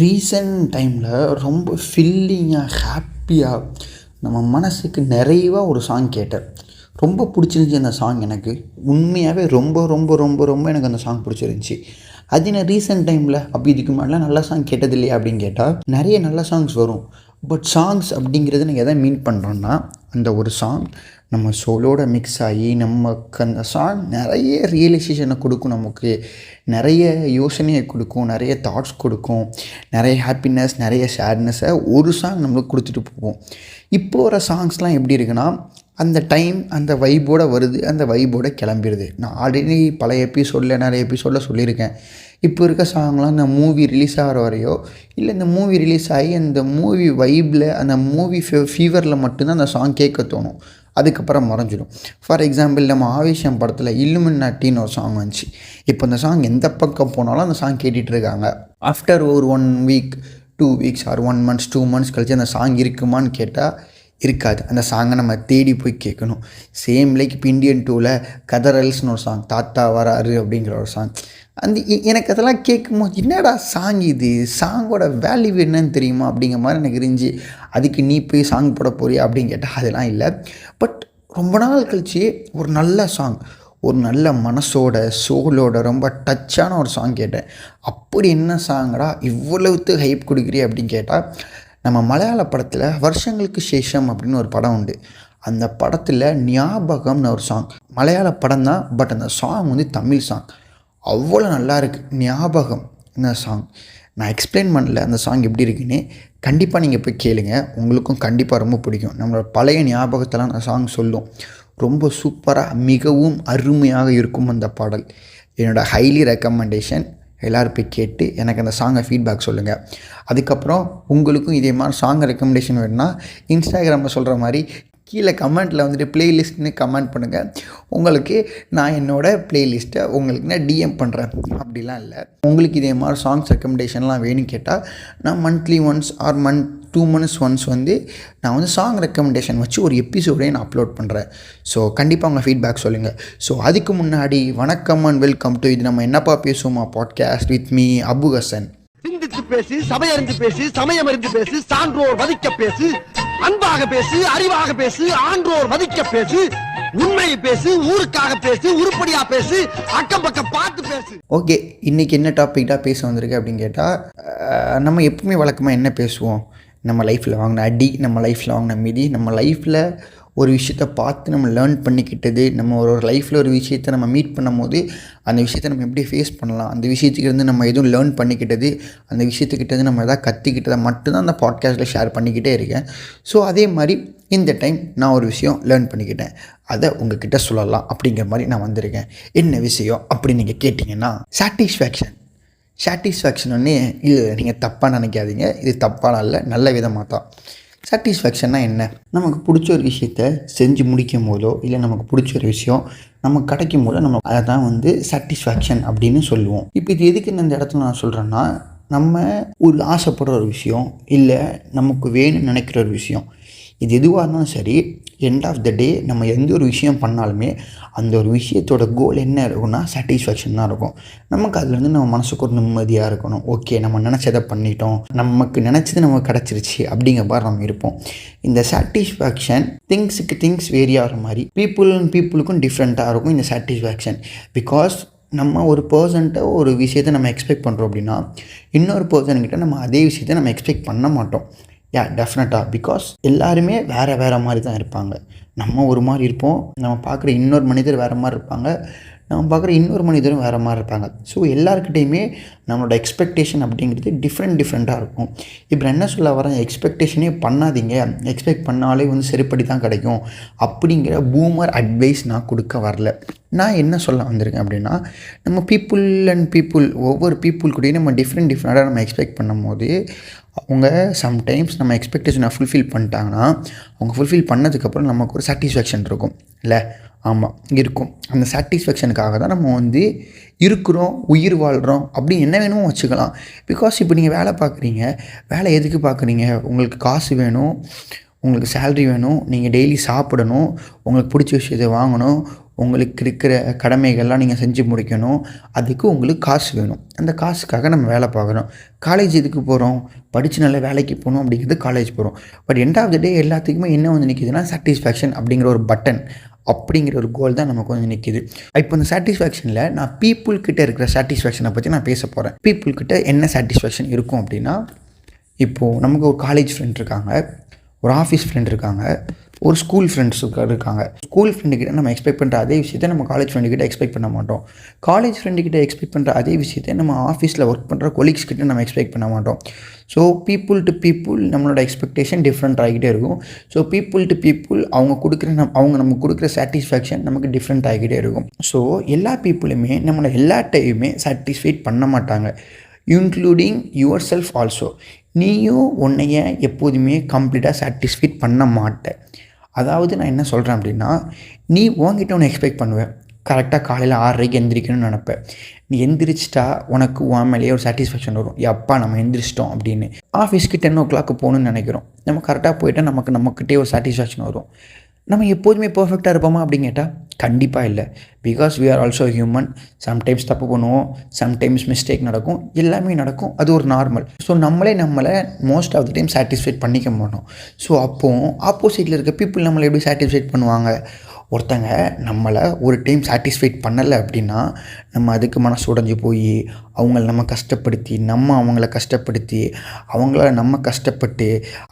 Recent டைமில் ரொம்ப ஃபில்லிங்காக, ஹாப்பியாக, நம்ம மனசுக்கு நிறைவாக ஒரு சாங் கேட்டேன். ரொம்ப பிடிச்சிருந்துச்சி அந்த சாங் எனக்கு. உண்மையாகவே ரொம்ப ரொம்ப ரொம்ப ரொம்ப எனக்கு அந்த சாங் பிடிச்சிருந்துச்சி. அது நான் ரீசென்ட் டைமில் அப்படி இதுக்கு முன்னாடிலாம் நல்ல சாங் கேட்டது இல்லையா அப்படின்னு கேட்டால், நிறைய நல்ல சாங்ஸ் வரும். பட் சாங்ஸ் அப்படிங்கிறது நான் எதை மீன் பண்ணுறோன்னா, அந்த ஒரு சாங் நம்ம சோலோட மிக்ஸ் ஆகி நமக்கு அந்த சாங் நிறைய ரியலைசேஷனை கொடுக்கும், நமக்கு நிறைய யோசனையை கொடுக்கும், நிறைய தாட்ஸ் கொடுக்கும், நிறைய ஹாப்பினஸ், நிறைய சேட்னஸை ஒரு சாங் நம்மளுக்கு கொடுத்துட்டு போகும். இப்போ வர சாங்ஸ்லாம் எப்படி இருக்குன்னா, அந்த டைம் அந்த வைப்போடு வருது, அந்த வைப்போடு கிளம்பிடுது. நான் ஆல்ரெடி பழைய எபிசோடில் நிறைய எபிசோடில் சொல்லியிருக்கேன். இப்போ இருக்க சாங்லாம் இந்த மூவி ரிலீஸ் ஆகிற வரையோ, இல்லை இந்த மூவி ரிலீஸ் ஆகி அந்த மூவி வைப்பில், அந்த மூவி ஃபீவரில் மட்டும்தான் அந்த சாங் கேட்க தோணும். அதுக்கப்புறம் மறைஞ்சிடும். ஃபார் எக்ஸாம்பிள், நம்ம ஆவேஷம் படத்தில் இல்லுமினாட்டின்னு ஒரு சாங் வந்துச்சு. இப்போ அந்த சாங் எந்த பக்கம் போனாலும் அந்த சாங் கேட்டுட்ருக்காங்க. ஆஃப்டர் ஒரு 1 week 2 weeks R 1 months 2 months கழிச்சு அந்த சாங் இருக்குமான்னு கேட்டால் இருக்காது. அந்த சாங்கை நம்ம தேடி போய் கேட்கணும். சேம் லைக் இப்போ இண்டியன் 2ல் கதரல்ஸ்னு ஒரு சாங், தாத்தா வராரு அப்படிங்கிற ஒரு சாங். எனக்கு அதெல்லாம் கேட்கும்போது என்னடா சாங் இது, சாங்கோட வேல்யூ என்னன்னு தெரியுமா அப்படிங்கிற மாதிரி எனக்கு இருந்துச்சு. அதுக்கு நீ போய் சாங் போட போறியா அப்படின்னு கேட்டால் அதெல்லாம் இல்லை. பட் ரொம்ப நாள் கழிச்சு ஒரு நல்ல சாங், ஒரு நல்ல மனசோட சோலோட ரொம்ப டச்சான ஒரு சாங் கேட்டேன். அப்படி என்ன சாங்கடா இவ்வளவுத்து ஹைப் கொடுக்குறிய அப்படின்னு கேட்டால், நம்ம மலையாள படத்தில் வருஷங்களுக்கு சேஷம் அப்படின்னு ஒரு படம் உண்டு. அந்த படத்தில் ஞாபகம்னு ஒரு சாங், மலையாள படம் தான், பட் அந்த சாங் வந்து தமிழ் சாங். அவ்வளோ நல்லா இருக்குது ஞாபகம் இந்த சாங். நான் எக்ஸ்பிளைன் பண்ணல அந்த சாங் எப்படி இருக்குன்னு. கண்டிப்பாக நீங்கள் போய் கேளுங்க, உங்களுக்கும் கண்டிப்பாக ரொம்ப பிடிக்கும். நம்மளோட பழைய ஞாபகத்தெல்லாம் அந்த சாங் சொல்லும். ரொம்ப சூப்பராக, மிகவும் அருமையாக இருக்கும் அந்த பாடல். என்னோடய ஹைலி ரெக்கமெண்டேஷன். எல்லோரும் போய் கேட்டு எனக்கு அந்த சாங்கை ஃபீட்பேக் சொல்லுங்கள். அதுக்கப்புறம் உங்களுக்கும் இதே மாதிரி சாங் ரெக்கமெண்டேஷன் வேணும்னா இன்ஸ்டாகிராமில் சொல்கிற மாதிரி கீழே கமெண்ட்டில் வந்துட்டு ப்ளேலிஸ்ட்னு கமெண்ட் பண்ணுங்கள். உங்களுக்கு நான் என்னோடய ப்ளேலிஸ்ட்டை உங்களுக்கு நான் டிஎம் பண்ணுறேன். அப்படிலாம் இல்லை, உங்களுக்கு இதே மாதிரி சாங்ஸ் ரெக்கமெண்டேஷன்லாம் வேணும்னு கேட்டால் நான் monthly once or 2 months once வந்து நான் வந்து சாங் ரெக்கமெண்டேஷன் வச்சு ஒரு எபிசோடே நான் அப்லோட் பண்ணுறேன். ஸோ கண்டிப்பாக உங்கள் ஃபீட்பேக் சொல்லுங்கள். ஸோ அதுக்கு முன்னாடி வணக்கம் அண்ட் வெல்கம் டு இது நம்ம என்னப்பா பேசுவோமா podcast with me Abu Hasan. சிந்தித்து பேசு, சபையறிந்து பேசு, சமயம் அறிந்து பேசு, சான்றோர் மதிக்க பேசு, அன்பாக பேசு, அறிவாக பேசு, ஆன்றோர் மதிக்க பேசு, உண்மையை பேசு, ஊருக்காக பேசு, உருப்படியா பேசு, அக்கம் பக்கம் பார்த்து பேசு. ஓகே, இன்றைக்கி என்ன டாப்பிக்காக பேச வந்திருக்கு அப்படின்னு கேட்டால், நம்ம எப்பவுமே வழக்கமாக என்ன பேசுவோம், நம்ம லைஃப்பில் வாங்கின அடி, நம்ம லைஃப்பில் வாங்கின மிதி, நம்ம லைஃப்பில் ஒரு விஷயத்தை பார்த்து நம்ம லேர்ன் பண்ணிக்கிட்டது, நம்ம ஒரு லைஃப்பில் ஒரு விஷயத்தை நம்ம மீட் பண்ணும் போது அந்த விஷயத்தை நம்ம எப்படி ஃபேஸ் பண்ணலாம், அந்த விஷயத்துக்கிட்டேருந்து நம்ம எதுவும் லேர்ன் பண்ணிக்கிட்டது, அந்த விஷயத்துக்கிட்டேருந்து நம்ம எதாவது கற்றுக்கிட்டதை மட்டும்தான் அந்த பாட்காஸ்ட்டில் ஷேர் பண்ணிக்கிட்டே இருக்கேன். ஸோ அதே மாதிரி இந்த டைம் நான் ஒரு விஷயம் லேர்ன் பண்ணிக்கிட்டேன், அதை உங்ககிட்ட சொல்லலாம் அப்படிங்கிற மாதிரி நான் வந்திருக்கேன். என்ன விஷயம் அப்படின்னு நீங்கள் கேட்டிங்கன்னா, சாட்டிஸ்ஃபேக்ஷன் ஒன்று இல்லை, நீங்கள் தப்பாக நினைக்காதீங்க. இது தப்பான இல்லை, நல்ல விதமாக தான். சாட்டிஸ்ஃபேக்ஷன்னா என்ன? நமக்கு பிடிச்ச ஒரு விஷயத்தை செஞ்சு முடிக்கும் போதோ, இல்லை நமக்கு பிடிச்ச ஒரு விஷயம் நமக்கு கிடைக்கும் போதோ நம்ம அதை தான் வந்து சாட்டிஸ்ஃபேக்ஷன் அப்படின்னு சொல்லுவோம். இப்போ இது எதுக்கு இந்த இடத்துல நான் சொல்கிறேன்னா, நம்ம ஒரு ஆசைப்படுற ஒரு விஷயம், இல்லை நமக்கு வேணும்னு நினைக்கிற ஒரு விஷயம், இது எதுவாக இருந்தாலும் சரி, எண்ட் ஆஃப் த டே நம்ம எந்த ஒரு விஷயம் பண்ணாலுமே அந்த ஒரு விஷயத்தோட கோல் என்ன இருக்குன்னா சாட்டிஸ்ஃபேக்ஷன் தான் இருக்கும். நமக்கு அதுலேருந்து நம்ம மனசுக்கு ஒரு நிம்மதியாக இருக்கணும். ஓகே, நம்ம நினச்சதை பண்ணிட்டோம், நமக்கு நினச்சது நமக்கு கிடச்சிருச்சு அப்படிங்கிற மாதிரி நம்ம இருப்போம். இந்த சாட்டிஸ்ஃபேக்ஷன் திங்ஸ் வேரி ஆகிற மாதிரி பீப்புளுக்கும் டிஃப்ரெண்ட்டாக இருக்கும் இந்த சாட்டிஸ்ஃபேக்ஷன். பிகாஸ் நம்ம ஒரு பர்சன்ட்ட ஒரு விஷயத்தை நம்ம எக்ஸ்பெக்ட் பண்ணுறோம் அப்படின்னா, இன்னொரு பர்சன்கிட்ட நம்ம அதே விஷயத்தை நம்ம எக்ஸ்பெக்ட் பண்ண மாட்டோம். டெஃபினட்டாக. பிகாஸ் எல்லாருமே வேறு மாதிரி தான் இருப்பாங்க. நம்ம ஒரு மாதிரி இருப்போம், நம்ம பார்க்குற இன்னொரு மனிதர் வேறு மாதிரி இருப்பாங்க, நம்ம பார்க்குற இன்னொரு மனிதரும் வேறு மாதிரி இருப்பாங்க. ஸோ எல்லாருக்கிட்டையுமே நம்மளோட எக்ஸ்பெக்டேஷன் அப்படிங்கிறது டிஃப்ரெண்ட்டாக இருக்கும். இப்போ என்ன சொல்ல வரேன், எக்ஸ்பெக்டேஷனே பண்ணாதீங்க, எக்ஸ்பெக்ட் பண்ணாலே வந்து சரிப்படி தான் கிடைக்கும் அப்படிங்கிற பூமர் அட்வைஸ் நான் கொடுக்க வரல. நான் என்ன சொல்ல வந்திருக்கேன் அப்படின்னா, நம்ம பீப்புள் ஒவ்வொரு பீப்புள் கூடயும் நம்ம டிஃப்ரெண்ட்டாக நம்ம எக்ஸ்பெக்ட் பண்ணும் போது அவங்க சம்டைம்ஸ் நம்ம எக்ஸ்பெக்டேஷனை ஃபுல்ஃபில் பண்ணிட்டாங்கன்னா, அவங்க ஃபுல்ஃபில் பண்ணதுக்கப்புறம் நமக்கு ஒரு சாட்டிஸ்ஃபேக்ஷன் இருக்கும் இல்லை? ஆமாம், இருக்கும். அந்த சாட்டிஸ்ஃபேக்ஷனுக்காக தான் நம்ம வந்து இருக்கிறோம், உயிர் வாழ்கிறோம், அப்படி என்ன வேணுமோ வச்சுக்கலாம். பிகாஸ் இப்போ நீங்கள் வேலை பார்க்குறீங்க, வேலை எதுக்கு பார்க்குறீங்க? உங்களுக்கு காசு வேணும், உங்களுக்கு சேல்ரி வேணும், நீங்கள் டெய்லி சாப்பிடணும், உங்களுக்கு பிடிச்ச விஷயத்தை வாங்கணும், உங்களுக்கு இருக்கிற கடமைகள்லாம் நீங்கள் செஞ்சு முடிக்கணும். அதுக்கு உங்களுக்கு காசு வேணும். அந்த காசுக்காக நம்ம வேலை பார்க்குறோம். காலேஜ் எதுக்கு போகிறோம்? படித்து நல்ல வேலைக்கு போகணும் அப்படிங்கிறது காலேஜ் போகிறோம். பட் எண்ட் ஆஃப் த டே எல்லாத்துக்குமே என்ன வந்து நிற்கிதுன்னா சாட்டிஸ்ஃபேக்ஷன் அப்படிங்கிற ஒரு பட்டன் அப்படிங்கிற ஒரு கோல் தான் நமக்கு வந்து நிற்கிது. இப்போ இந்த சாட்டிஸ்ஃபேக்ஷனில் நான் பீப்புள்கிட்ட இருக்கிற சாட்டிஸ்ஃபேக்ஷனை பற்றி நான் பேச போகிறேன். பீப்புள்கிட்ட என்ன சாட்டிஸ்ஃபேக்ஷன் இருக்கும் அப்படின்னா, இப்போது நமக்கு ஒரு காலேஜ் ஃப்ரெண்ட் இருக்காங்க, ஒரு ஆஃபீஸ் ஃப்ரெண்ட் இருக்காங்க, ஒரு ஸ்கூல் ஃப்ரெண்ட்ஸ் இருக்காங்க. ஸ்கூல் ஃப்ரெண்டுக்கிட்ட நம்ம எக்ஸ்பெக்ட் பண்ணுற அதே விஷயத்தை நம்ம காலேஜ் ஃப்ரெண்டுக்கிட்ட எக்ஸ்பெக்ட் பண்ண மாட்டோம். காலேஜ் ஃப்ரெண்டுக்கிட்ட எக்ஸ்பெக்ட் பண்ணுற அதே விஷயத்தை நம்ம ஆஃபீஸில் ஒர்க் பண்ணுற கொலீக்ஸ் கிட்ட நம்ம எக்ஸ்பெக்ட் பண்ண மாட்டோம். ஸோ பீப்புள் டு பீப்புள் நம்மளோட எக்ஸ்பெக்டேஷன் டிஃப்ரெண்ட் ஆகிக்கிட்டே இருக்கும். ஸோ பீப்புள் டு பீப்புள் அவங்க நமக்கு கொடுக்குற சாட்டிஸ்ஃபேக்ஷன் நமக்கு டிஃப்ரெண்ட் ஆகிக்கிட்டே இருக்கும். ஸோ எல்லா பீப்புளுமே நம்மளை எல்லா டைமுமே சாட்டிஸ்ஃபைட் பண்ண மாட்டாங்க, இன்க்ளூடிங் யுவர் செல்ஃப் ஆல்சோ. நீயும் உன்னைய எப்போதுமே கம்ப்ளீட்டாக சாட்டிஸ்ஃபைட் பண்ண மாட்டேன். அதாவது நான் என்ன சொல்கிறேன் அப்படின்னா, நீ உன்கிட்ட ஒன்று எக்ஸ்பெக்ட் பண்ணுவேன். கரெக்டாக காலையில் 6:30 எந்திரிக்கணும்னு நினப்பேன். நீ எந்திரிச்சிட்டா உனக்கு உன் மேலேயே ஒரு சாட்டிஸ்ஃபேக்ஷன் வரும், எப்பா நம்ம எந்திரிச்சிட்டோம் அப்படின்னு. ஆஃபீஸ்க்கு 10 o'clock போகணுன்னு நினைக்கிறோம். நம்ம கரெக்டாக போயிட்டால் நம்மக்கிட்டே ஒரு சாட்டிஸ்ஃபேக்ஷன் வரும். நம்ம எப்போதுமே பர்ஃபெக்டாக இருப்போமா அப்படின்னு கேட்டால் கண்டிப்பாக இல்லை. Because we are also human. Sometimes தப்பு பண்ணுவோம், சம்டைம்ஸ் மிஸ்டேக் நடக்கும், எல்லாமே நடக்கும். அது ஒரு நார்மல். ஸோ நம்மளை most of the time satisfied பண்ணிக்க மாட்டோம். ஸோ அப்போது ஆப்போசிட்டில் இருக்க பீப்புள் நம்மளை எப்படி சாட்டிஸ்ஃபைட் பண்ணுவாங்க? ஒருத்தங்க நம்மளை ஒரு டைம் சாட்டிஸ்ஃபைட் பண்ணலை அப்படின்னா நம்ம அதுக்கு மனசு உடைஞ்சு போய் அவங்கள நம்ம கஷ்டப்படுத்தி அவங்கள கஷ்டப்படுத்தி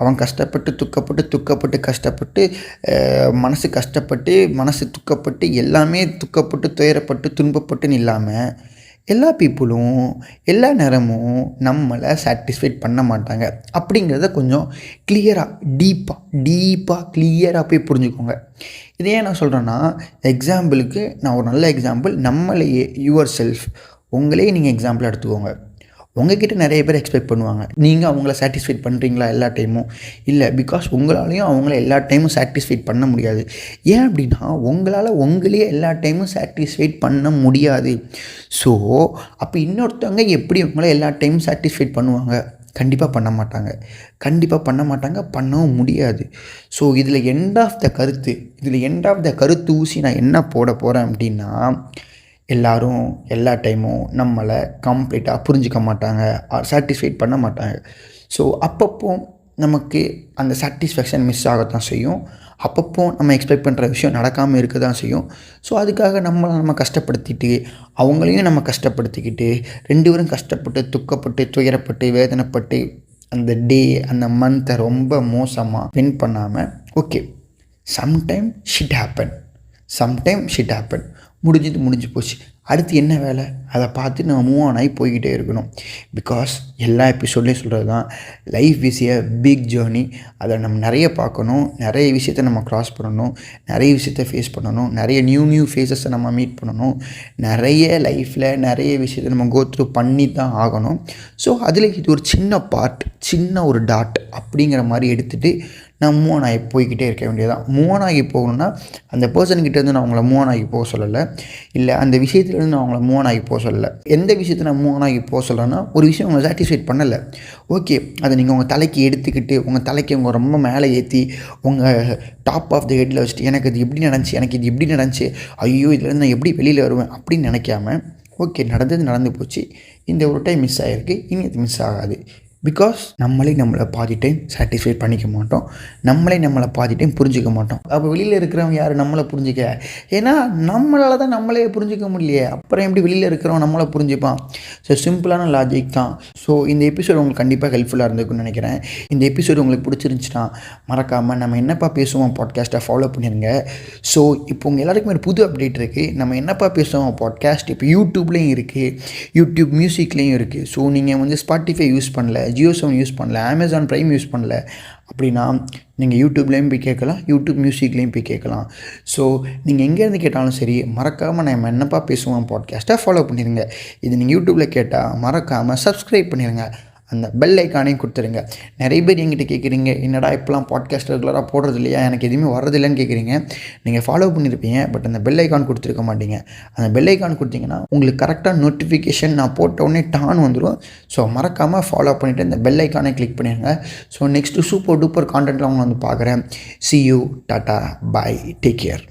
நம்ம கஷ்டப்பட்டு துக்கப்பட்டு கஷ்டப்பட்டு மனசு கஷ்டப்பட்டு மனசு துக்கப்பட்டு எல்லாமே துக்கப்பட்டு துயரப்பட்டு துன்பப்பட்டுன்னு இல்லாமல் எல்லா பீப்புளும் எல்லா நேரமும் நம்மளை சாட்டிஸ்ஃபைட் பண்ண மாட்டாங்க அப்படிங்கிறத கொஞ்சம் டீப்பாக கிளியராக போய் புரிஞ்சுக்கோங்க. இதே நான் சொல்கிறேன்னா, எக்ஸாம்பிளுக்கு நான் ஒரு நல்ல எக்ஸாம்பிள், நம்மளையே யுவர் செல்ஃப் உங்களே நீங்கள் எக்ஸாம்பிள் எடுத்துக்கோங்க. உங்ககிட்ட நிறைய பேர் எக்ஸ்பெக்ட் பண்ணுவாங்க, நீங்கள் அவங்கள சாட்டிஸ்ஃபைட் பண்ணுறீங்களா எல்லா டைமும்? இல்லை, பிகாஸ் உங்களாலையும் அவங்கள எல்லா டைமும் சாட்டிஸ்ஃபைட் பண்ண முடியாது. ஏன் அப்படின்னா உங்களால் உங்களையே எல்லா டைமும் சாட்டிஸ்ஃபைட் பண்ண முடியாது. ஸோ அப்போ இன்னொருத்தவங்க எப்படி உங்களை எல்லா டைமும் சாட்டிஸ்ஃபைட் பண்ணுவாங்க? கண்டிப்பாக பண்ண மாட்டாங்க, பண்ணவும் முடியாது. ஸோ இதில் எண்ட் ஆஃப் த கருத்து ஊசி நான் என்ன போட போகிறேன் அப்படின்னா, எல்லோரும் எல்லா டைமும் நம்மளை கம்ப்ளீட்டாக புரிஞ்சிக்க மாட்டாங்க, சாட்டிஸ்ஃபைட் பண்ண மாட்டாங்க. ஸோ அப்பப்போ நமக்கு அந்த சாட்டிஸ்ஃபேக்ஷன் மிஸ் ஆகத்தான் செய்யும். அப்பப்போ நம்ம எக்ஸ்பெக்ட் பண்ணுற விஷயம் நடக்காமல் இருக்க தான் செய்யும். ஸோ அதுக்காக நம்ம கஷ்டப்படுத்திட்டு அவங்களையும் நம்ம கஷ்டப்படுத்திக்கிட்டு 2 பேரும் கஷ்டப்பட்டு துக்கப்பட்டு துயரப்பட்டு வேதனைப்பட்டு அந்த டே அந்த மந்த்தை ரொம்ப மோசமாக வின் பண்ணாமல், ஓகே சம்டைம் ஷிட் ஹேப்பன், முடிஞ்சு போச்சு, அடுத்து என்ன வேலை அதை பார்த்து நம்ம மூவ் ஆன் ஆகி போய்கிட்டே இருக்கணும். பிகாஸ் எல்லா எபிசோட்லேயும் சொல்கிறது தான், life is a big journey. அதை நம்ம நிறைய பார்க்கணும், நிறைய விஷயத்தை நம்ம க்ராஸ் பண்ணணும், நிறைய விஷயத்தை ஃபேஸ் பண்ணணும், நிறைய நியூ ஃபேஸஸை நம்ம மீட் பண்ணணும், நிறைய லைஃப்பில் நிறைய விஷயத்தை நம்ம கோ த்ரூ பண்ணி தான் ஆகணும். ஸோ அதில் இது ஒரு சின்ன ஒரு டாட் அப்படிங்கிற மாதிரி எடுத்துகிட்டு நான் மூவ் ஆன் ஆகி போய்கிட்டே இருக்க வேண்டியதான். மூவ் ஆன் ஆகி போகணுன்னா அந்த பர்சன்கிட்டேருந்து நான் அவங்கள மூவ் ஆன் ஆகி போக சொல்லலை, இல்லை அந்த விஷயத்துலேருந்து நான் அவங்கள மூவ் ஆன் ஆகி போக சொல்லலை. எந்த விஷயத்தை நான் மூவ் ஆன் ஆகி போக சொல்லலைன்னா, ஒரு விஷயம் உங்களை சாட்டிஸ்ஃபைட் பண்ணலை, ஓகே அதை நீங்கள் உங்கள் தலைக்கு எடுத்துக்கிட்டு உங்கள் தலைக்கு உங்கள் ரொம்ப மேலே ஏற்றி உங்கள் டாப் ஆஃப் த ஹெட்டில் வச்சுட்டு எனக்கு இது இப்படி நடந்துச்சு, ஐயோ இதுலேருந்து நான் எப்படி வெளியில் வருவேன் அப்படின்னு நினைக்காம, ஓகே நடந்து போச்சு, இந்த ஒரு டைம் மிஸ் ஆகிருக்கு, இனி அது மிஸ் ஆகாது. பிகாஸ் நம்மளை பாதி டைம் சாட்டிஸ்ஃபைட் பண்ணிக்க மாட்டோம், நம்மளை பாதி டைம் புரிஞ்சிக்க மாட்டோம். அப்போ வெளியில் இருக்கிறவங்க யார் நம்மளை புரிஞ்சிக்க? ஏன்னா நம்மளால் தான் நம்மளே புரிஞ்சிக்க முடியலையே, அப்புறம் எப்படி வெளியில் இருக்கிறவங்க நம்மளை புரிஞ்சுப்பான்? ஸோ சிம்பிளான லாஜிக் தான். ஸோ இந்த எபிசோடு உங்களுக்கு கண்டிப்பாக ஹெல்ப்ஃபுல்லாக இருந்திருக்குன்னு நினைக்கிறேன். இந்த எபிசோடு உங்களுக்கு பிடிச்சிருந்துச்சுன்னா மறக்காமல் நம்ம என்னப்பா பேசுவோம் பாட்காஸ்ட்டை ஃபாலோ பண்ணிடுங்க. ஸோ இப்போ உங்கள் எல்லாருக்குமே ஒரு புது அப்டேட் இருக்குது. நம்ம என்னப்பா பேசுவோம் பாட்காஸ்ட் இப்போ யூடியூப்லேயும் இருக்குது, யூடியூப் மியூசிக்லேயும் இருக்குது. ஸோ நீங்கள் ஸ்பாட்டிஃபை யூஸ் பண்ணல, Jio7 யூஸ் பண்ணல, Amazon Prime யூஸ் பண்ணல அப்படின்னா நீங்கள் யூடியூப்லேயும் போய் கேட்கலாம், யூடியூப் மியூசிக்லேயும் போய் கேட்கலாம். ஸோ நீங்கள் எங்கேருந்து கேட்டாலும் சரி மறக்காமல் நம்ம என்னப்பா பேசுவோம் பாட்காஸ்ட்டை ஃபாலோ பண்ணிடுங்க. இது நீங்கள் யூடியூப்பில் கேட்டால் மறக்காமல் சப்ஸ்கிரைப் பண்ணிடுங்க, அந்த பெல் ஐக்கானையும் கொடுத்துருங்க. நிறைய பேர் என்கிட்ட கேட்குறீங்க, என்னடா இப்போலாம் பாட்காஸ்ட் ரெகுலராக போடுறது இல்லையா, எனக்கு எதுவுமே வர்றதில்லைன்னு கேட்குறீங்க. நீங்கள் ஃபாலோ பண்ணியிருப்பீங்க, பட் அந்த பெல் ஐக்கான் கொடுத்துருக்க மாட்டீங்க. அந்த பெல் ஐக்கான் கொடுத்தீங்கன்னா உங்களுக்கு கரெக்டாக நோட்டிஃபிகேஷன் நான் போட்ட உடனே டான் வந்துடும். ஸோ மறக்காமல் ஃபாலோ பண்ணிவிட்டு இந்த பெல் ஐக்கானை கிளிக் பண்ணிடுங்க. ஸோ நெக்ஸ்ட்டு சூப்பர் டூப்பர் கான்டென்ட்லாம் அவங்க பார்க்குறேன். See you, tata, bye, take care.